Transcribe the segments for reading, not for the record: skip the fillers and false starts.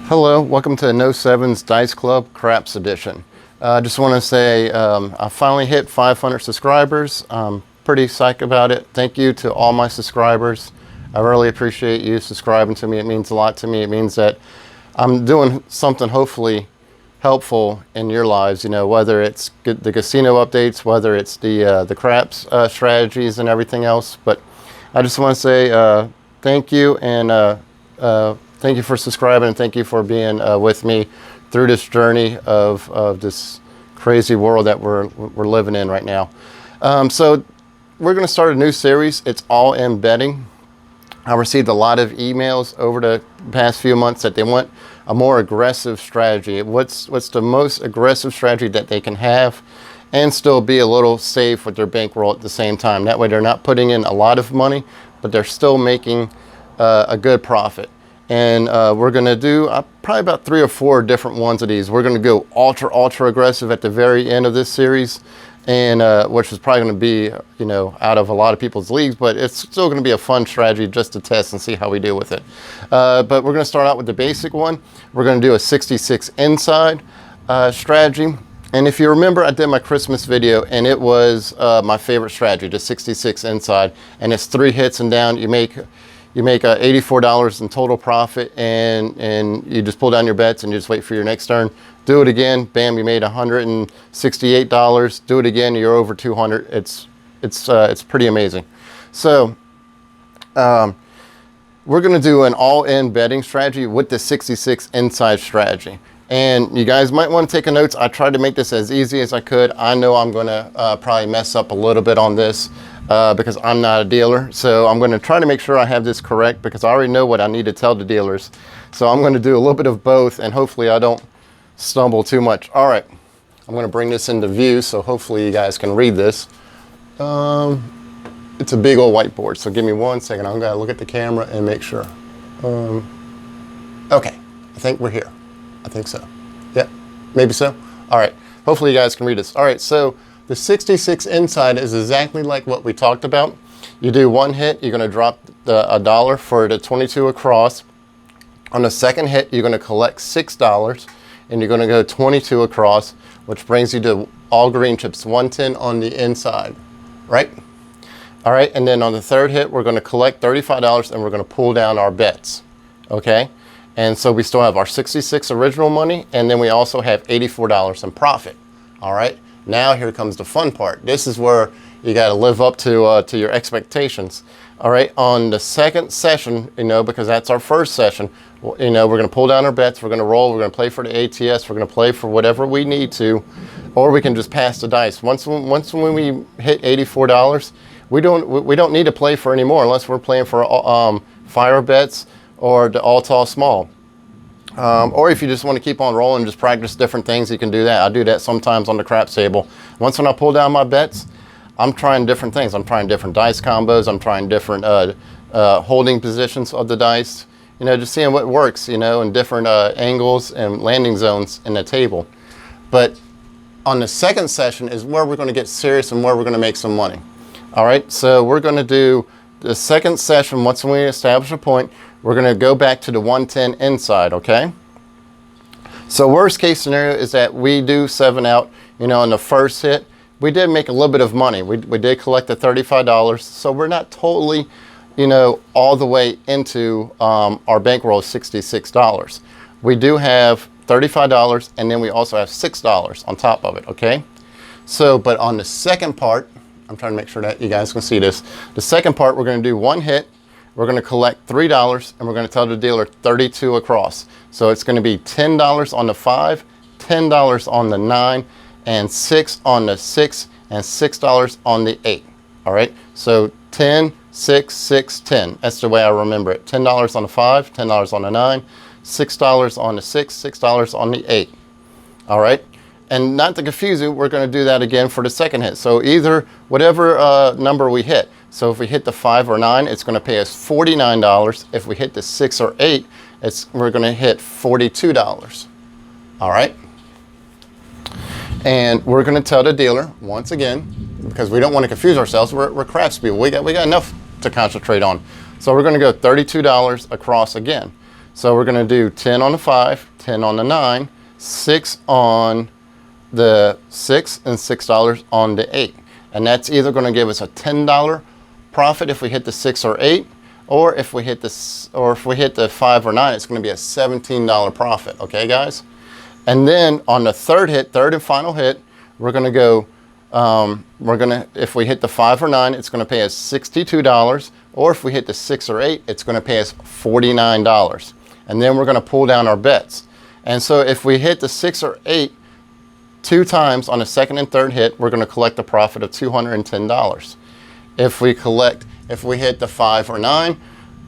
Hello, welcome to No Sevens Dice Club Craps Edition. I just want to say I finally hit 500 subscribers. I'm pretty psyched about it. Thank you to all my subscribers. I really appreciate you subscribing to me. It means a lot to me. It means that I'm doing something hopefully helpful in your lives, you know, whether it's the casino updates, whether it's the craps strategies and everything else. But I just want to say thank you, and thank you for subscribing, and thank you for being with me through this journey of this crazy world that we're living in right now. So we're going to start a new series. It's all in betting. I received a lot of emails over the past few months that they want a more aggressive strategy. What's the most aggressive strategy that they can have and still be a little safe with their bankroll at the same time. That way they're not putting in a lot of money, but they're still making a good profit. And we're going to do probably about 3 or 4 different ones of these. We're going to go ultra aggressive at the very end of this series, and which is probably going to be, you know, out of a lot of people's leagues, but it's still going to be a fun strategy just to test and see how we do with it. But we're going to start out with the basic one. We're going to do a 66 inside strategy. And if you remember, I did my Christmas video, and it was my favorite strategy, the 66 inside. And it's 3 hits and down. You make $84 in total profit, and you just pull down your bets and you just wait for your next turn. Do it again, bam, you made $168. Do it again, you're over 200. It's pretty amazing. So we're going to do an all-in betting strategy with the 66 inside strategy. And you guys might want to take a notes. I tried to make this as easy as I could. I know I'm going to probably mess up a little bit on this because I'm not a dealer. So I'm going to try to make sure I have this correct, because I already know what I need to tell the dealers. So I'm going to do a little bit of both, and hopefully I don't stumble too much. All right, I'm going to bring this into view, so hopefully you guys can read this. It's a big old whiteboard, so give me 1 second. I'm going to look at the camera and make sure. Okay, I think we're here. I think so. Yeah, maybe so. All right, hopefully you guys can read this. All right, so the 66 inside is exactly like what we talked about. You do 1 hit, you're going to drop a dollar for the 22 across. On the second hit, you're going to collect $6, and you're going to go 22 across, which brings you to all green chips, 110 on the inside, right? All right, and then on the third hit, we're going to collect $35, and we're going to pull down our bets, okay? And so we still have our 66 original money, and then we also have $84 in profit. All right, now here comes the fun part. This is where you got to live up to your expectations. All right, on the second session, you know, because that's our first session, you know, we're going to pull down our bets, we're going to roll, we're going to play for the ATS, we're going to play for whatever we need to, or we can just pass the dice. Once when we hit $84, we don't need to play for any more unless we're playing for fire bets or the all tall small. Or if you just want to keep on rolling, just practice different things, you can do that. I do that sometimes on the craps table. Once when I pull down my bets, I'm trying different things. I'm trying different dice combos. I'm trying different holding positions of the dice. You know, just seeing what works, you know, and different angles and landing zones in the table. But on the second session is where we're going to get serious and where we're going to make some money. All right, so we're going to do the second session. Once we establish a point, we're going to go back to the 110 inside, okay? So worst case scenario is that we do 7 out, you know, in the first hit. We did make a little bit of money. We did collect the $35, so we're not totally, you know, all the way into our bankroll of $66. We do have $35, and then we also have $6 on top of it, okay? So, but on the second part, I'm trying to make sure that you guys can see this. The second part, we're going to do 1 hit. We're going to collect $3, and we're going to tell the dealer 32 across. So it's going to be $10 on the 5, $10 on the 9, and 6 on the 6, and $6 on the 8. All right, so 10, 6, 6, 10. That's the way I remember it. $10 on the 5, $10 on the 9, $6 on the 6, $6 on the 8. All right, and not to confuse you, we're going to do that again for the second hit. So either whatever number we hit. So if we hit the 5 or 9, it's going to pay us $49. If we hit the 6 or 8, we're going to hit $42. All right. And we're going to tell the dealer once again, because we don't want to confuse ourselves. We're craps people. We got enough to concentrate on. So we're going to go $32 across again. So we're going to do 10 on the 5, 10 on the 9, 6 on the 6, and $6 on the 8. And that's either going to give us a $10 profit if we hit the 6 or 8, or if we hit the 5 or 9, it's going to be a $17 profit. Okay, guys? And then on the third and final hit, we're going to go, if we hit the 5 or 9, it's going to pay us $62, or if we hit the 6 or 8, it's going to pay us $49. And then we're going to pull down our bets. And so if we hit the 6 or 8 2 times on the second and third hit, we're going to collect a profit of $210. If we hit the 5 or 9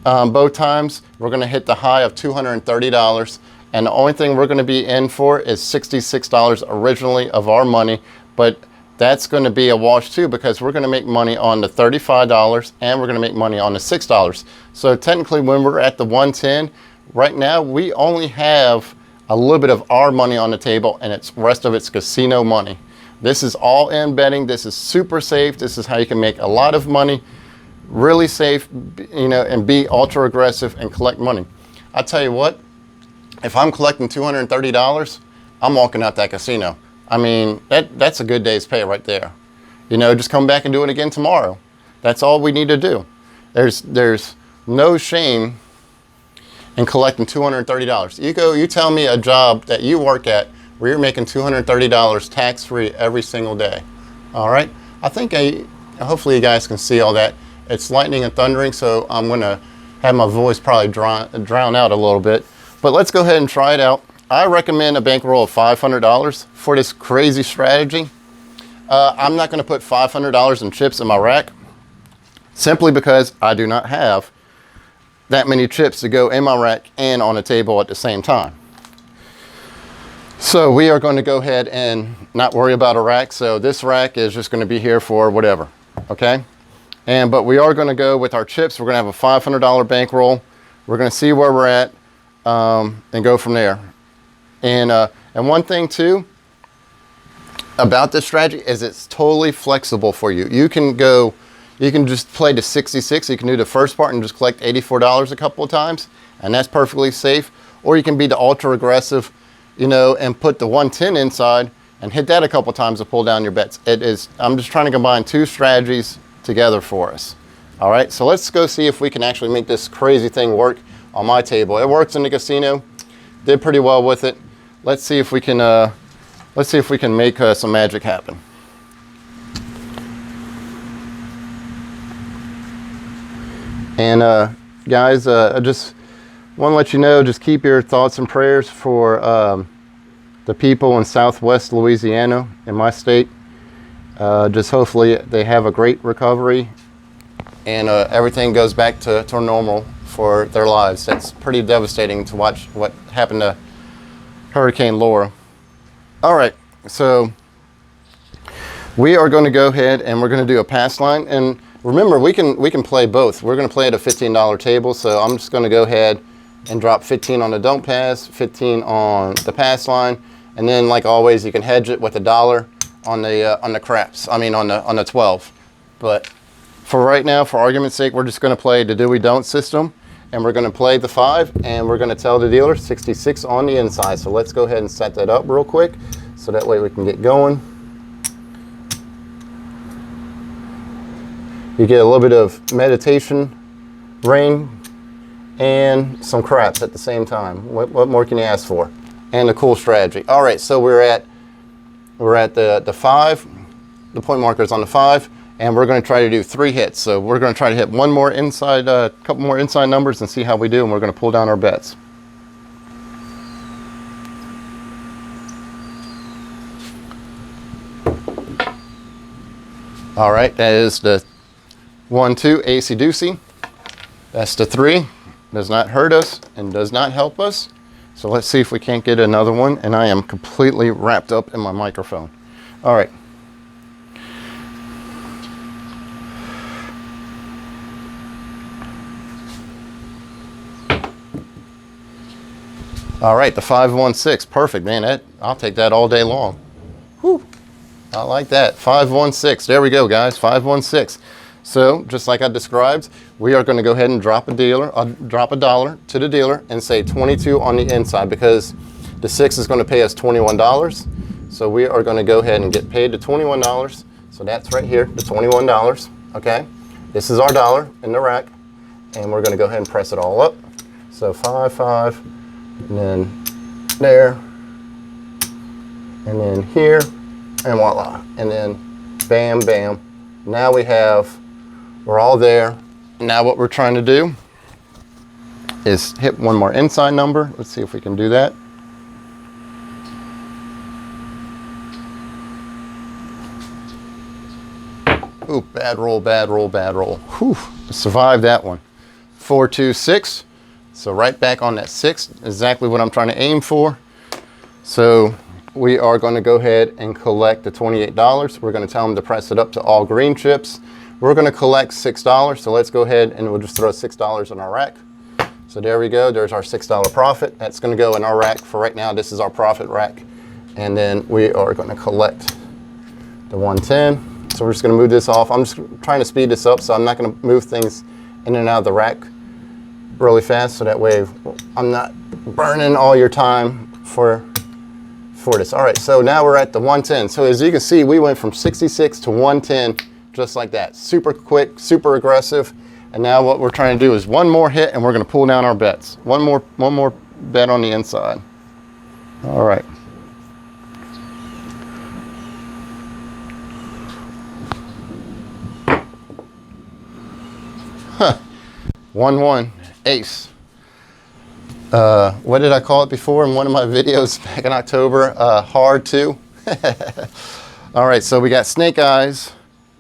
both times, we're going to hit the high of $230. And the only thing we're going to be in for is $66 originally of our money, but that's going to be a wash too, because we're going to make money on the $35 and we're going to make money on the $6. So technically when we're at the 110, right now we only have a little bit of our money on the table, and the rest of it's casino money. This is all in betting. This is super safe. This is how you can make a lot of money, really safe, and be ultra aggressive and collect money. I'll tell you what, if I'm collecting $230, I'm walking out that casino. I mean, that's a good day's pay right there. Just come back and do it again tomorrow. That's all we need to do. There's no shame in collecting $230. You tell me a job that you work at where you're making $230 tax-free every single day. All right? I think hopefully you guys can see all that. It's lightning and thundering, so I'm going to have my voice probably drown out a little bit. But let's go ahead and try it out. I recommend a bankroll of $500 for this crazy strategy. I'm not going to put $500 in chips in my rack, simply because I do not have that many chips to go in my rack and on a table at the same time. So we are going to go ahead and not worry about a rack. So this rack is just going to be here for whatever, okay? But we are going to go with our chips. We're going to have a $500 bankroll. We're going to see where we're at and go from there. And one thing too about this strategy is it's totally flexible for you. You can just play to 66. You can do the first part and just collect $84 a couple of times, and that's perfectly safe. Or you can be the ultra aggressive, and put the 110 inside and hit that a couple of times to pull down your bets. I'm just trying to combine 2 strategies together for us. All right, so let's go see if we can actually make this crazy thing work on my table. It works in the casino. Did pretty well with it. Let's see if we can make some magic happen. And guys, I just want to let you know, just keep your thoughts and prayers for the people in Southwest Louisiana, in my state. Just hopefully they have a great recovery and everything goes back to normal for their lives. It's pretty devastating to watch what happened to Hurricane Laura. All right, so we are going to go ahead and we're going to do a pass line. And remember, we can play both. We're going to play at a $15 table, so I'm just going to go ahead and drop 15 on the don't pass, 15 on the pass line, and then like always, you can hedge it with $1 on the craps. I mean on the 12. But for right now, for argument's sake, we're just going to play the do we don't system, and we're going to play the 5, and we're going to tell the dealer 66 on the inside. So let's go ahead and set that up real quick, so that way we can get going. You get a little bit of meditation, rain, and some craps at the same time. What more can you ask for? And a cool strategy. All right, so we're at the 5. The point marker is on the 5, and we're going to try to do 3 hits. So we're going to try to hit one more inside, a couple more inside numbers, and see how we do. And we're going to pull down our bets. All right, that is the 1, 2, AC Doocy. That's the 3. Does not hurt us and does not help us. So let's see if we can't get another one. And I am completely wrapped up in my microphone. All right. All right, the 516. Perfect, man. I'll take that all day long. Whew. I like that. 516. There we go, guys. 516. So just like I described, we are going to go ahead and drop a dollar to the dealer and say 22 on the inside, because the 6 is going to pay us $21. So we are going to go ahead and get paid the $21. So that's right here, the $21. Okay, this is our dollar in the rack, and we're going to go ahead and press it all up. So 5, 5, and then there, and then here, and voila, and then bam, bam. Now we're all there. Now what we're trying to do is hit one more inside number. Let's see if we can do that. Ooh, bad roll, bad roll, bad roll. Whew, survived that one. 4, 2, 6. So right back on that 6, exactly what I'm trying to aim for. So we are going to go ahead and collect the $28. We're going to tell them to press it up to all green chips. We're going to collect $6. So let's go ahead and we'll just throw $6 in our rack. So there we go. There's our $6 profit. That's going to go in our rack for right now. This is our profit rack. And then we are going to collect the 110. So we're just going to move this off. I'm just trying to speed this up, so I'm not going to move things in and out of the rack really fast, so that way I'm not burning all your time for this. All right, so now we're at the 110. So as you can see, we went from 66 to 110 just like that. Super quick, super aggressive. And now what we're trying to do is one more hit, and we're going to pull down our bets. One more bet on the inside. All right. Huh. 1-1 ace. What did I call it before in one of my videos back in October? Hard 2. All right, so we got snake eyes,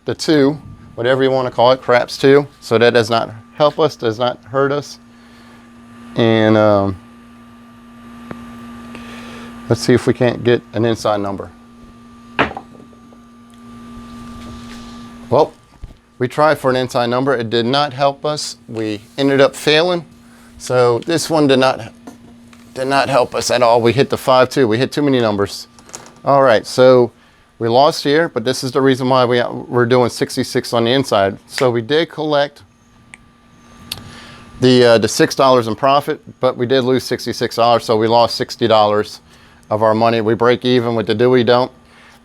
the 2, whatever you want to call it, craps 2. So that does not help us, does not hurt us. And let's see if we can't get an inside number. Well, we tried for an inside number. It did not help us. We ended up failing. So this one did not help us at all. We hit the 5-2. We hit too many numbers. All right, so we lost here, but this is the reason why we're doing 66 on the inside. So we did collect the $6 in profit, but we did lose $66. So we lost $60 of our money. We break even with the do we don't.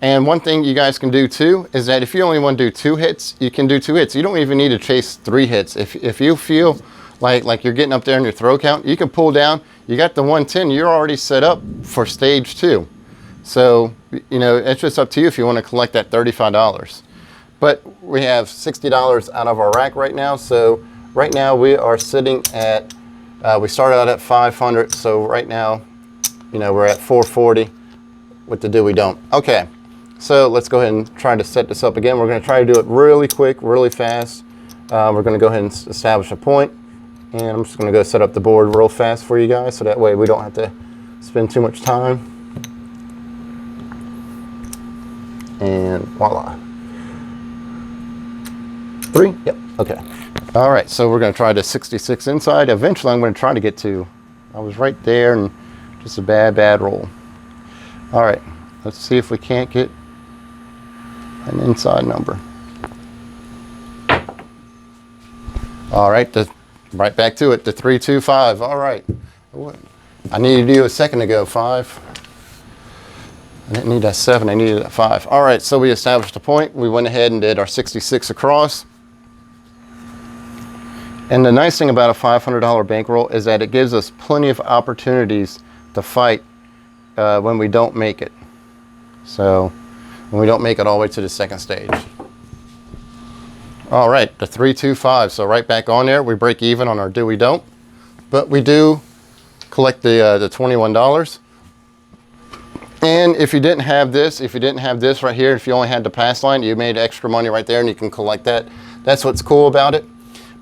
And one thing you guys can do too is that if you only want to do 2 hits, you can do 2 hits. You don't even need to chase 3 hits. If you feel like you're getting up there in your throw count, you can pull down. You got the 110. You're already set up for stage 2. So, you know, it's just up to you if you want to collect that $35. But we have $60 out of our rack right now. So right now we are sitting at, we started out at 500. So right now, you know, we're at 440 with the do we don't. Okay. So let's go ahead and try to set this up again. We're going to try to do it really quick, really fast. We're going to go ahead and establish a point. And I'm just going to go set up the board real fast for you guys, so that way we don't have to spend too much time. And voila. 3? Yep. Okay. All right. So we're going to try the 66 inside. Eventually I'm going to try to get to, I was right there, and just a bad roll. All right. Let's see if we can't get an inside number. All right, right back to it, the 3, 2, 5. All right. I needed you a second ago, 5. I didn't need that 7, I needed that 5. All right, so we established a point. We went ahead and did our 66 across. And the nice thing about a $500 bankroll is that it gives us plenty of opportunities to fight when we don't make it. So when we don't make it all the way to the second stage. All right, the 3, 2, 5. So right back on there, we break even on our do we don't, but we do collect the $21. And if you didn't have this, right here, if you only had the pass line, you made extra money right there, and you can collect that. That's what's cool about it.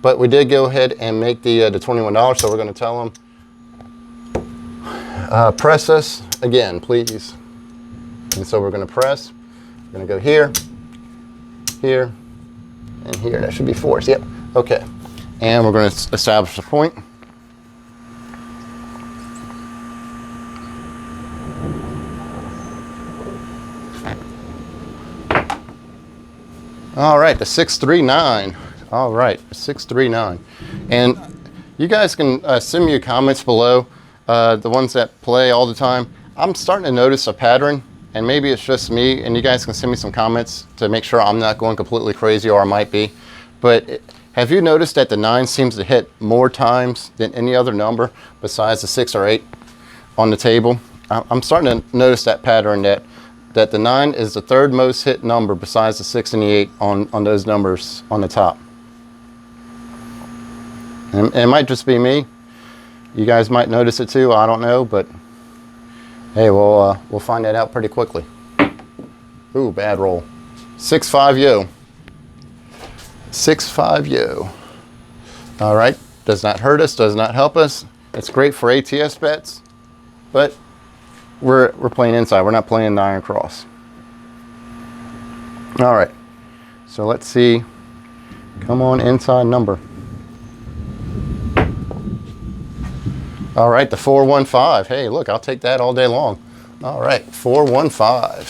But we did go ahead and make the $21. So we're going to tell them press us again, please. And so we're going to press. We're going to go here, here, and here. That should be 4s. Yep. Okay. And we're going to establish a point. All right, the 6, 3, 9. All right, 639. And you guys can send me your comments below, the ones that play all the time. I'm starting to notice a pattern, and maybe it's just me, and you guys can send me some comments to make sure I'm not going completely crazy, or I might be. But have you noticed that the 9 seems to hit more times than any other number besides the 6 or 8 on the table? I'm starting to notice that pattern, that the 9 is the third most hit number besides the 6 and the 8 on those numbers on the top. And it might just be me. You guys might notice it too, I don't know, but hey, we'll find that out pretty quickly. Ooh, bad roll. 6-5 yo. 6-5 yo. All right, does not hurt us, does not help us. It's great for ATS bets, but we're playing inside. We're not playing the iron cross. All right, so let's see. Come on, inside number. All right, the 415. Hey, look, I'll take that all day long. All right, 415.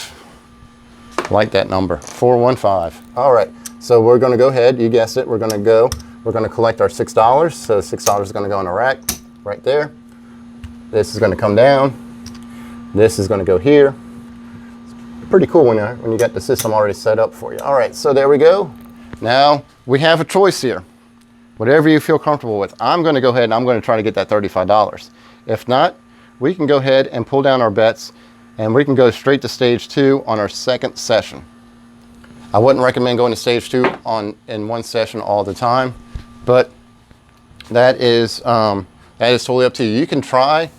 Like that number, 415. All right, so we're going to go ahead. You guessed it. We're going to collect our $6. So $6 is going to go in a rack right there. This is going to come down. This is going to go here. It's pretty cool when you got the system already set up for you. All right, so there we go. Now we have a choice here. Whatever you feel comfortable with. I'm going to go ahead and I'm going to try to get that $35. If not, we can go ahead and pull down our bets, and we can go straight to stage 2 on our second session. I wouldn't recommend going to stage 2 in one session all the time, but that is totally up to you. You can try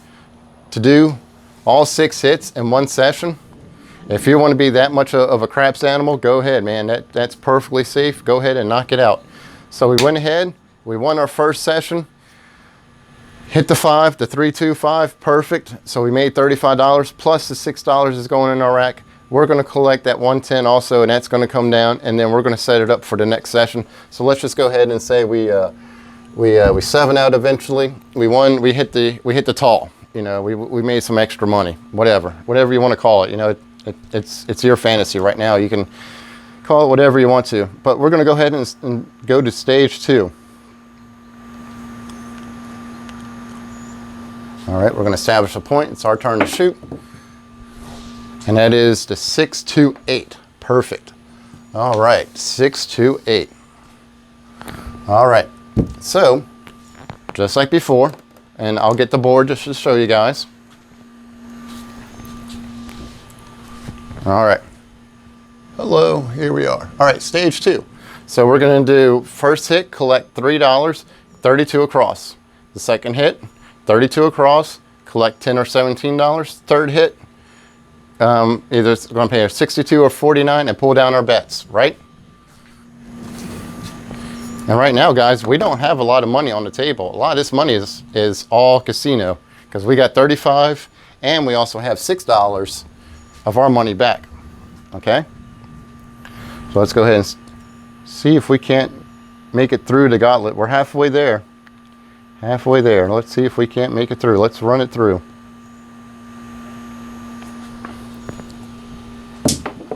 to do all 6 hits in one session. If you want to be that much of a craps animal, go ahead, man. That's perfectly safe. Go ahead and knock it out. So we went ahead. We won our first session, hit the 5, the 3-2-5, perfect. So we made $35 plus the $6 is going in our rack. We're going to collect that 110 also, and that's going to come down, and then we're going to set it up for the next session. So let's just go ahead and say we 7 out eventually. We won. We hit the tall. You know, we made some extra money. Whatever you want to call it. You know, it's your fantasy right now. You can call it whatever you want to. But we're going to go ahead and go to stage 2. All right, we're going to establish a point. It's our turn to shoot. And that is the 6-2-8. Perfect. All right, 6-2-8. All right, so just like before, and I'll get the board just to show you guys. All right. Hello, here we are. All right, stage 2. So we're going to do first hit, collect $3, 32 across. The second hit, 32 across, collect $10 or $17. Third hit, either it's going to pay us 62 or 49 and pull down our bets, right? And right now, guys, we don't have a lot of money on the table. A lot of this money is all casino, because we got 35 and we also have $6 of our money back, okay? So let's go ahead and see if we can't make it through the gauntlet. We're halfway there. Halfway there. Let's see if we can't make it through. Let's run it through.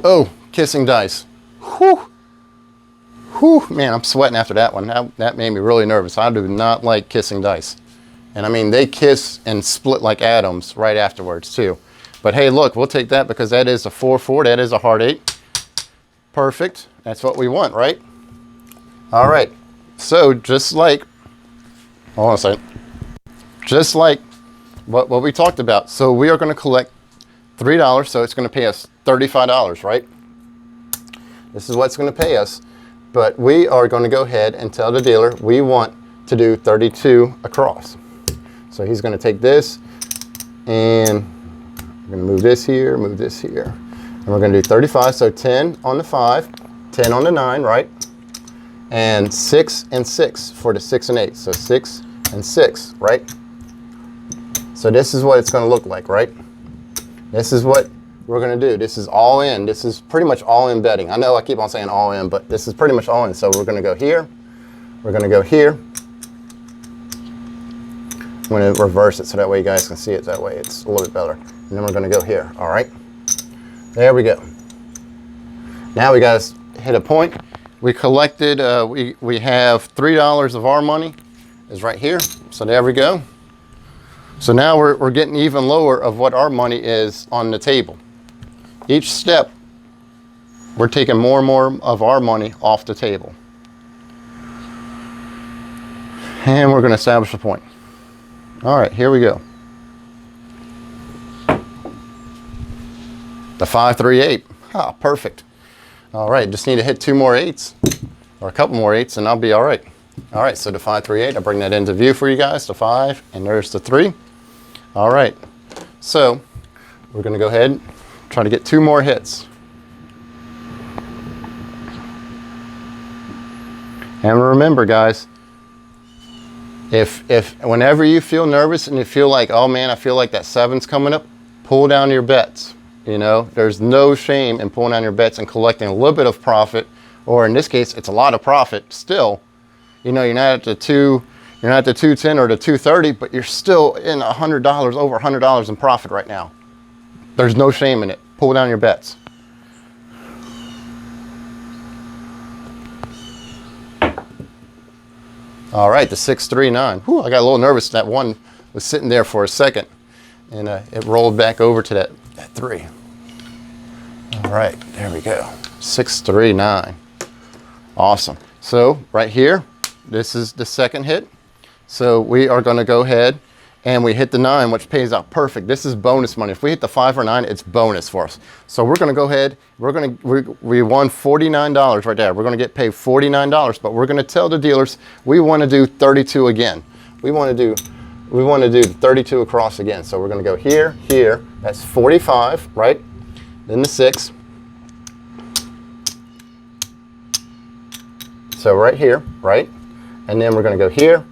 Oh, kissing dice. Whew. Whew. Man, I'm sweating after that one. That made me really nervous. I do not like kissing dice. And I mean, they kiss and split like atoms right afterwards too. But hey, look, we'll take that because that is a 4-4. That is a hard 8. Perfect. That's what we want, right? All right. So just like, hold on a second. Just like what we talked about. So we are going to collect $3. So it's going to pay us $35, right? This is what's going to pay us. But we are going to go ahead and tell the dealer we want to do 32 across. So he's going to take this and we're going to move this here, and we're going to do 35. So 10 on the 5, 10 on the 9, right? And 6 and 6 for the 6 and 8. So 6 and 6, right? So this is what it's going to look like, right? This is what we're going to do. This is all in. This is pretty much all in betting. I know I keep on saying all in, but this is pretty much all in. So we're going to go here. We're going to go here. I'm going to reverse it so that way you guys can see it that way. It's a little bit better. And then we're going to go here. All right. There we go. Now we got to hit a point. We collected, we have $3 of our money is right here. So there we go. So now we're getting even lower of what our money is on the table. Each step, we're taking more and more of our money off the table. And we're going to establish a point. All right, here we go. The 5, 3, 8. Ah, perfect. All right, just need to hit 2 more 8s, or a couple more 8s, and I'll be all right. All right, so the 5, 3, 8. I'll bring that into view for you guys. The 5, and there's the 3. All right, so we're going to go ahead and try to get 2 more hits. And remember, guys, if whenever you feel nervous and you feel like, oh man, I feel like that 7's coming up, pull down your bets. You know, there's no shame in pulling down your bets and collecting a little bit of profit, or in this case, it's a lot of profit still. You know, you're not at the 210 or the 230, but you're still in $100, over $100 in profit right now. There's no shame in it. Pull down your bets. All right, the 6, 3, 9. Whew, I got a little nervous. That 1 was sitting there for a second, and it rolled back over to that 3. All right, there we go. 6, 3, 9. Awesome. So right here, this is the second hit. So we are going to go ahead and we hit the 9, which pays out perfect. This is bonus money. If we hit the 5 or 9, it's bonus for us. So we're going to go ahead. We won $49 right there. We're going to get paid $49, but we're going to tell the dealers we want to do 32 again. We want to do 32 across again. So we're going to go here, here. That's 45, right? Then the 6. So right here, right? And then we're going to go here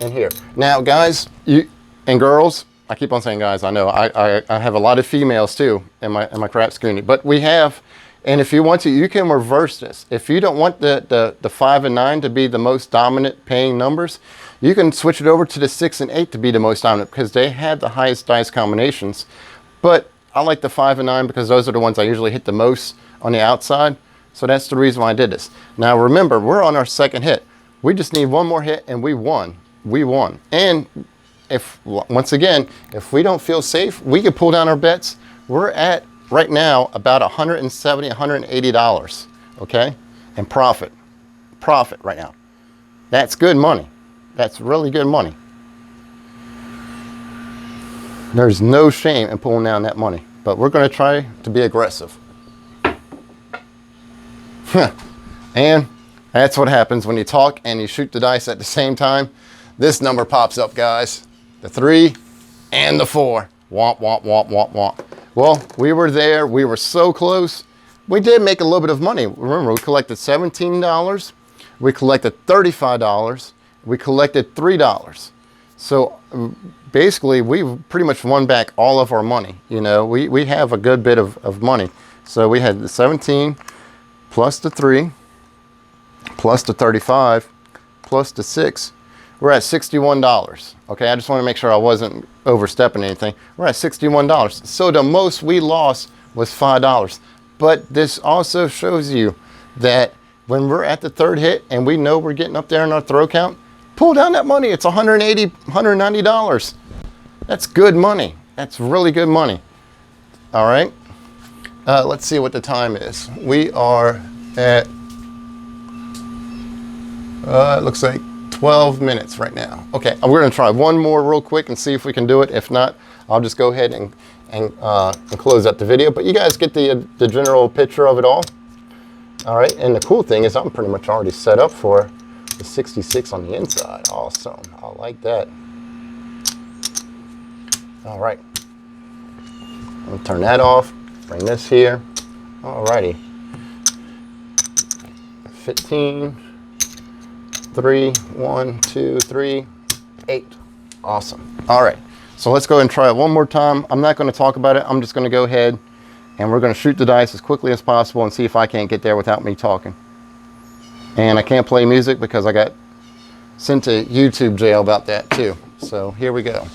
and here. Now, guys, you and girls, I keep on saying guys, I know. I have a lot of females too in my craps community. But we have, and if you want to, you can reverse this. If you don't want the 5 and 9 to be the most dominant paying numbers, you can switch it over to the 6 and 8 to be the most dominant because they have the highest dice combinations. But I like the 5 and 9 because those are the ones I usually hit the most on the outside. So that's the reason why I did this. Now remember, we're on our second hit. We just need 1 more hit and we won. We won. And once again, if we don't feel safe, we could pull down our bets. We're at right now about $170, $180, okay? And profit right now. That's good money. That's really good money. There's no shame in pulling down that money, but we're going to try to be aggressive. And that's what happens when you talk and you shoot the dice at the same time. This number pops up, guys. The 3 and the 4. Womp, womp, womp, womp, womp. Well, we were there. We were so close. We did make a little bit of money. Remember, we collected $17. We collected $35. We collected $3. So basically, we pretty much won back all of our money. You know, we have a good bit of money. So we had the 17 plus the 3 plus the 35 plus the 6. We're at $61. Okay, I just want to make sure I wasn't overstepping anything. We're at $61. So the most we lost was $5. But this also shows you that when we're at the third hit and we know we're getting up there in our throw count, pull down that money. It's $180, $190. That's good money. That's really good money. All right. Let's see what the time is. We are at, it looks like 12 minutes right now. Okay, we're going to try one more real quick and see if we can do it. If not, I'll just go ahead and close out the video. But you guys get the general picture of it all. All right, and the cool thing is I'm pretty much already set up for the 66 on the inside. Awesome, I like that. All right, I'll turn that off, bring this here. All righty, 15. 3, 1, 2, 3, 8. Awesome. All right. So let's go ahead and try it one more time. I'm not going to talk about it. I'm just going to go ahead and we're going to shoot the dice as quickly as possible and see if I can't get there without me talking. And I can't play music because I got sent to YouTube jail about that too. So here we go.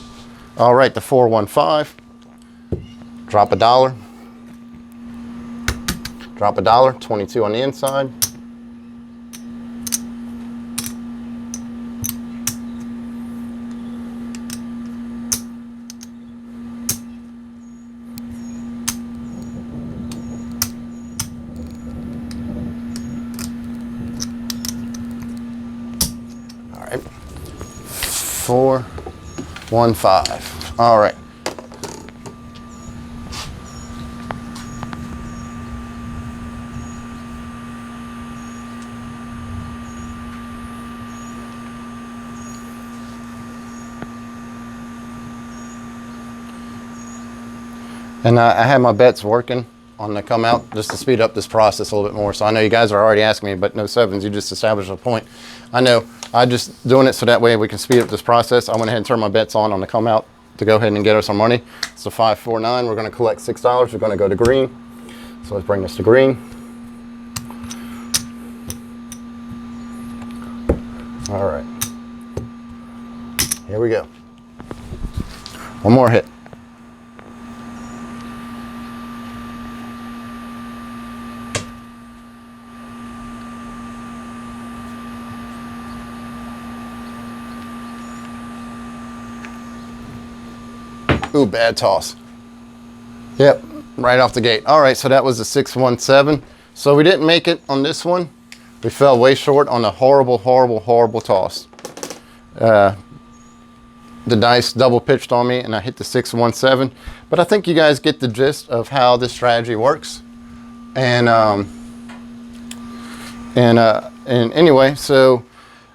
All right. The 415. Drop $1. Drop $1. 22 on the inside. 5415. All right. And I had my bets working on the come out just to speed up this process a little bit more. So I know you guys are already asking me, but no sevens, you just established a point. I know, I'm just doing it so that way we can speed up this process. I went ahead and turned my bets on the come out to go ahead and get us our money. So 549, we're gonna collect $6. We're gonna go to green. So let's bring this to green. All right, here we go. One more hit. Ooh, bad toss. Yep, right off the gate. All right, so that was a 617. So we didn't make it on this one. We fell way short on a horrible, horrible, horrible toss. The dice double pitched on me and I hit the 617. But I think you guys get the gist of how this strategy works. And anyway, so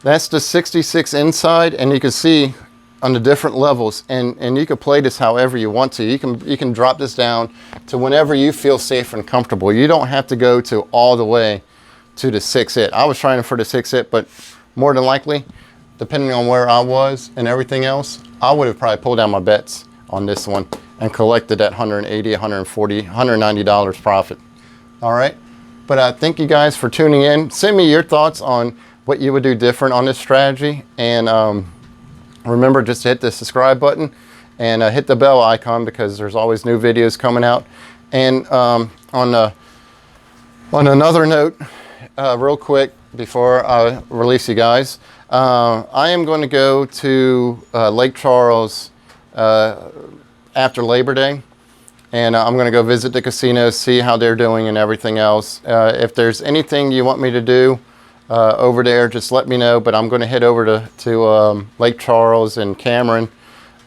that's the 66 inside, and you can see on the different levels, and you can play this however you want to. You can drop this down to whenever you feel safe and comfortable. You don't have to go to all the way to the 6-hit. I was trying for the 6-hit, but more than likely, depending on where I was and everything else, I would have probably pulled down my bets on this one and collected that $180, $140, $190 profit. All right, but thank you guys for tuning in. Send me your thoughts on what you would do different on this strategy, and remember just to hit the subscribe button and hit the bell icon, because there's always new videos coming out. And on another note, real quick before I release you guys, I am going to go to Lake Charles after Labor Day, and I'm going to go visit the casinos, see how they're doing and everything else. If there's anything you want me to do over there, just let me know. But I'm going to head over to Lake Charles and Cameron,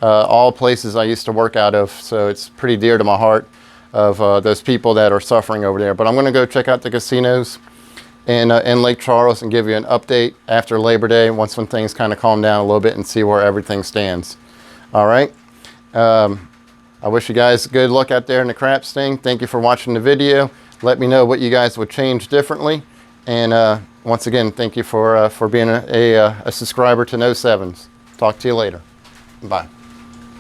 all places I used to work out of, so it's pretty dear to my heart of those people that are suffering over there. But I'm going to go check out the casinos in Lake Charles and give you an update after Labor Day, once when things kind of calm down a little bit, and see where everything stands. All right, I wish you guys good luck out there in the craps thing. Thank you for watching the video. Let me know what you guys would change differently. And once again, thank you for being a subscriber to No Sevens. Talk to you later. Bye.